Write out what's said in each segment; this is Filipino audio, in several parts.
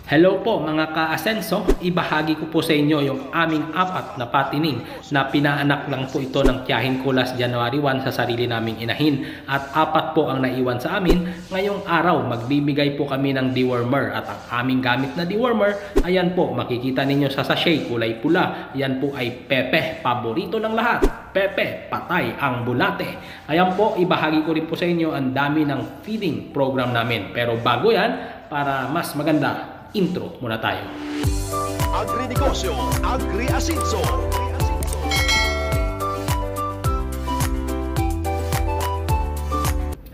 Hello po mga ka-asenso, ibahagi ko po sa inyo yung aming apat na patining na pinaanak lang po ito ng tiyahin ko last January 1 sa sarili naming inahin. At apat po ang naiwan sa amin. Ngayong araw magbibigay po kami ng dewormer at ang aming gamit na dewormer, ayan po makikita ninyo sa sachet kulay pula. Yan po ay Pepe, paborito ng lahat. Pepe, patay ang bulate. Ayan po, ibahagi ko rin po sa inyo ang dami ng feeding program namin. Pero bago yan, para mas maganda, intro muna tayo. Agrinegosyo, Agri-Asinso.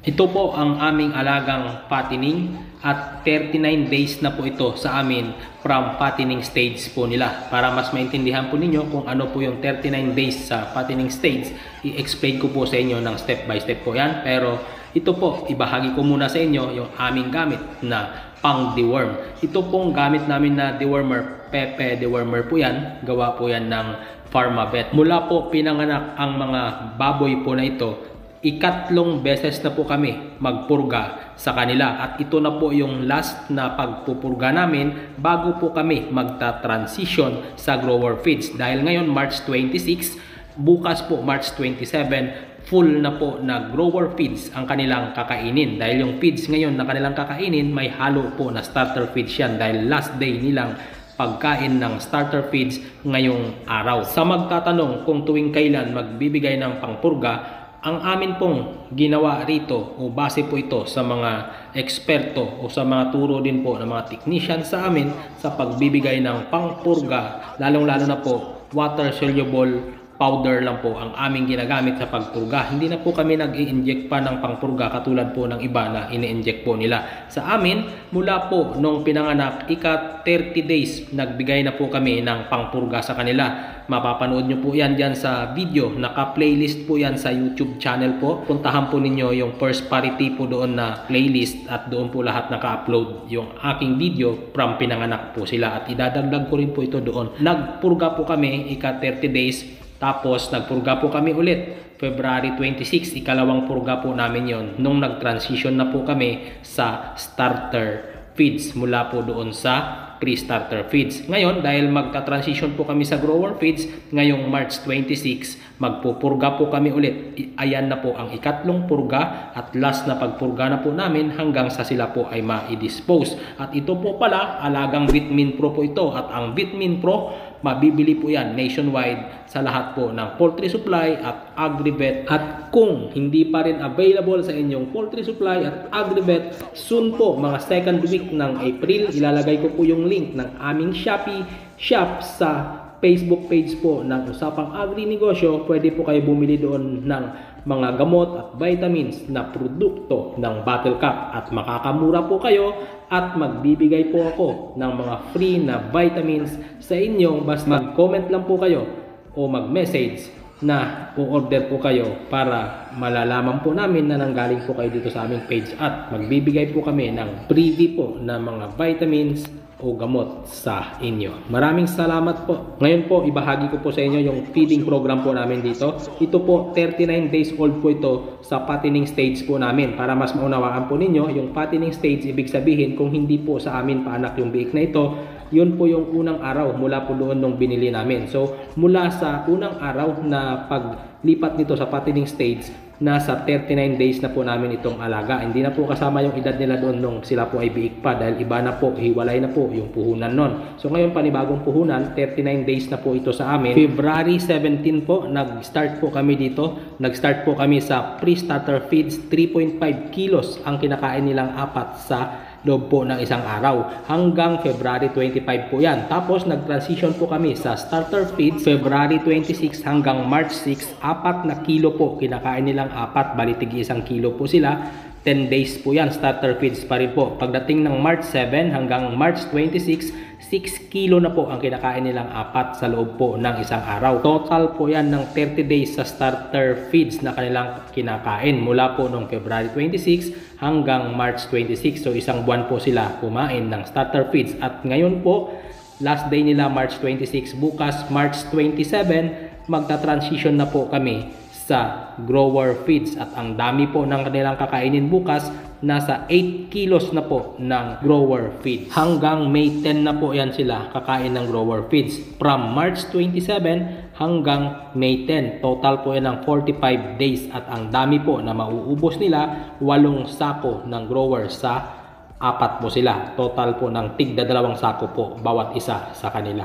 Ito po ang aming alagang patining at 39 days na po ito sa amin from patining stage po nila. Para mas maintindihan po ninyo kung ano po yung 39 days sa patining stage, i-explain ko po sa inyo ng step by step po yan. Pero ito po, ibahagi ko muna sa inyo yung aming gamit na pang deworm. Ito pong gamit namin na dewormer, Pepe dewormer po yan. Gawa po yan ng Pharmavet. Mula po pinanganak ang mga baboy po na ito, ikatlong beses na po kami magpurga sa kanila. At ito na po yung last na pagpupurga namin bago po kami magta-transition sa grower feeds. Dahil ngayon March 26, bukas po March 27, full na po na grower feeds ang kanilang kakainin. Dahil yung feeds ngayon na kanilang kakainin, may halo po na starter feeds yan. Dahil last day nilang pagkain ng starter feeds ngayong araw. Sa magtatanong kung tuwing kailan magbibigay ng pangpurga, ang amin pong ginawa rito o base po ito sa mga eksperto o sa mga turo din po ng mga technician sa amin sa pagbibigay ng pangpurga, lalong-lalo na po water soluble powder lang po ang aming ginagamit sa pagpurga. Hindi na po kami nag-i-inject pa ng pangpurga katulad po ng iba na ini-inject po nila. Sa amin, mula po nung pinanganak, ika 30 days, nagbigay na po kami ng pangpurga sa kanila. Mapapanood nyo po yan dyan sa video. Naka-playlist po yan sa YouTube channel po. Puntahan po ninyo yung first parity po doon na playlist at doon po lahat naka-upload yung aking video from pinanganak po sila. At idadagdag ko rin po ito doon. Nagpurga po kami, ika 30 days. Tapos nagpurga po kami ulit February 26, ikalawang purga po namin yon nung nag-transition na po kami sa starter feeds mula po doon sa pre-starter feeds. Ngayon dahil magta-transition po kami sa grower feeds, ngayong March 26 magpupurga po kami ulit. Ayan na po ang ikatlong purga at last na pagpurga na po namin hanggang sa sila po ay ma-dispose. At ito po pala alagang Vitamin Pro po ito, at ang Vitamin Pro mabibili po yan nationwide sa lahat po ng poultry supply at Agrivet. At kung hindi pa rin available sa inyong poultry supply at Agrivet, soon po mga second week ng April, ilalagay ko po yung link ng aming Shopee shop sa Facebook page po ng Usapang Agri-Negosyo. Pwede po kayo bumili doon ng mga gamot at vitamins na produkto ng Battle Cup at makakamura po kayo at magbibigay po ako ng mga free na vitamins sa inyo. Basta mag-comment lang po kayo o mag-message na po-order po kayo para malalaman po namin na nanggaling po kayo dito sa aming page at magbibigay po kami ng freebie po na mga vitamins o gamot sa inyo. Maraming salamat po. Ngayon po, ibahagi ko po sa inyo yung feeding program po namin dito. Ito po, 39 days old po ito sa patining stage po namin. Para mas maunawaan po ninyo, yung patining stage, ibig sabihin, kung hindi po sa amin paanak yung biik na ito, yun po yung unang araw mula po doon nung binili namin. So, mula sa unang araw na paglipat nito sa patining stage, nasa 39 days na po namin itong alaga. Hindi na po kasama yung edad nila doon nung sila po ay biik pa dahil iba na po, hiwalay na po yung puhunan nun. So ngayon panibagong puhunan, 39 days na po ito sa amin. February 17 po, nag-start po kami dito. Nag-start po kami sa pre-starter feeds, 3.5 kilos ang kinakain nilang apat sa loob po ng isang araw. Hanggang February 25 po yan. Tapos nag-transition po kami sa starter feeds February 26 hanggang March 6. 4 na kilo po kinakain nilang apat. Balitig 1 kilo po sila. 10 days po yan. Starter feeds pa rin po. Pagdating ng March 7 hanggang March 26, 6 kilo na po ang kinakain nilang apat sa loob po ng isang araw. Total po yan ng 30 days sa starter feeds na kanilang kinakain mula po noong February 26 hanggang March 26. So isang buwan po sila kumain ng starter feeds. At ngayon po, last day nila March 26. Bukas March 27, magta-transition na po kami sa grower feeds at ang dami po ng kanilang kakainin bukas, nasa 8 kilos na po ng grower feeds. Hanggang May 10 na po yan sila kakain ng grower feeds. From March 27 hanggang May 10. Total po yan ng 45 days at ang dami po na mauubos nila, 8 sako ng grower sa 4 po sila. Total po ng tigda 2 sako po bawat isa sa kanila.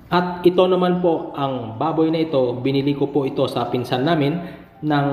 At ito naman po ang baboy na ito, binili ko po ito sa pinsan namin ng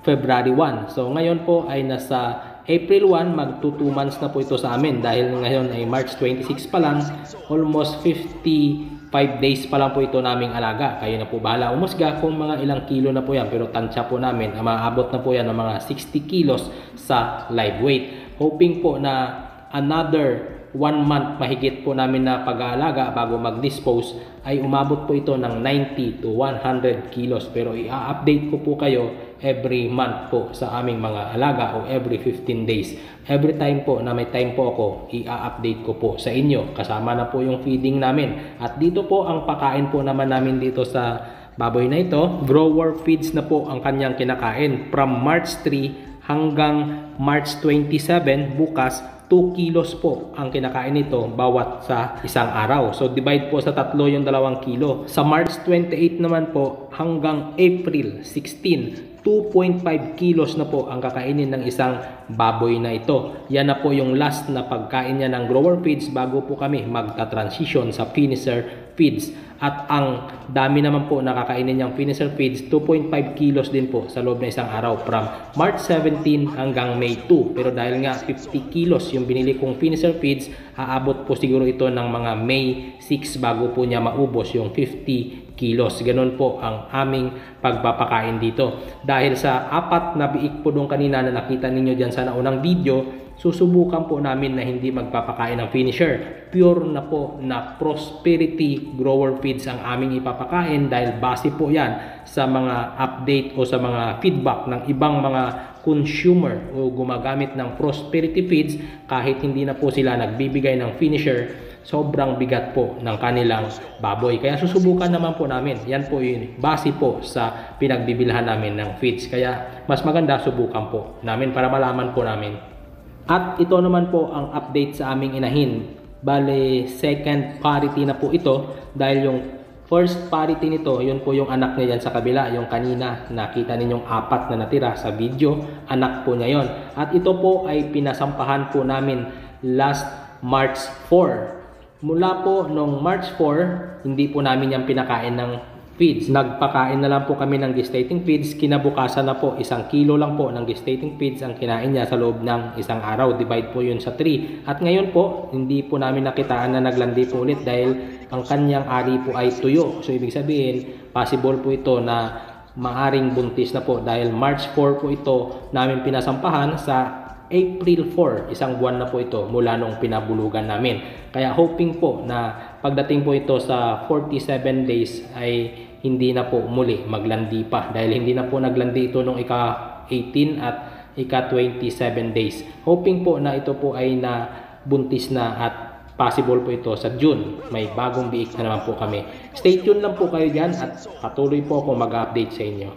February 1. So ngayon po ay nasa April 1, mag 2 months na po ito sa amin dahil ngayon ay March 26 pa lang, almost 55 days pa lang po ito naming alaga. Kayo na po bahala umusga kung mga ilang kilo na po yan, pero tansya po namin, maabot na po yan ng mga 60 kilos sa live weight. Hoping po na another 1 month mahigit po namin na pag-aalaga bago mag-dispose ay umabot po ito ng 90 to 100 kilos. Pero i-update ko po kayo every month po sa aming mga alaga o every 15 days. Every time po na may time po ako, i-update ko po sa inyo. Kasama na po yung feeding namin. At dito po ang pakain po naman namin dito sa baboy na ito. Grower feeds na po ang kanyang kinakain. From March 3 hanggang March 27 bukas, 2 kilos po ang kinakain nito bawat sa isang araw. So divide po sa 3 yung 2 kilo. Sa March 28 naman po hanggang April 16, 2.5 kilos na po ang kakainin ng isang baboy na ito. Yan na po yung last na pagkain niya ng grower feeds bago po kami magta-transition sa finisher feeds. At ang dami naman po nakakainin niyang finisher feeds, 2.5 kilos din po sa loob ng isang araw from March 17 hanggang May 2. Pero dahil nga 50 kilos yung binili kong finisher feeds, aabot po siguro ito ng mga May 6 bago po niya maubos yung 50 kilos. Ganun po ang aming pagpapakain dito. Dahil sa 4 na biik po doon kanina na nakita ninyo dyan sa naunang video, susubukan po namin na hindi magpapakain ng finisher. Pure na po na prosperity grower feeds ang aming ipapakain dahil base po yan sa mga update o sa mga feedback ng ibang mga consumer o gumagamit ng prosperity feeds. Kahit hindi na po sila nagbibigay ng finisher, sobrang bigat po ng kanilang baboy. Kaya susubukan naman po namin. Yan po yun, base po sa pinagbibilhan namin ng feeds. Kaya mas maganda subukan po namin para malaman po namin. At ito naman po ang update sa aming inahin. Bale, second parity na po ito dahil yung first parity nito, yun po yung anak niya dyan sa kabila. Yung kanina, nakita ninyong 4 na natira sa video, anak po niya yon. At ito po ay pinasampahan po namin last March 4. Mula po nung March 4, hindi po namin yan pinakain ng feeds. Nagpakain na lang po kami ng gestating feeds. Kinabukasan na po, 1 kilo lang po ng gestating feeds ang kinain niya sa loob ng isang araw. Divide po yun sa 3. At ngayon po, hindi po namin nakitaan na naglandi po ulit dahil ang kanyang ari po ay tuyo. So ibig sabihin, possible po ito na maaring buntis na po dahil March 4 po ito namin pinasampahan. Sa April 4, 1 buwan na po ito mula nung pinabulugan namin. Kaya hoping po na pagdating po ito sa 47 days ay hindi na po muli maglandi pa dahil hindi na po naglandi ito nung ika-18 at ika-27 days. Hoping po na ito po ay na buntis na at possible po ito sa June. May bagong biik na naman po kami. Stay tuned lang po kayo dyan at patuloy po ako mag-update sa inyo.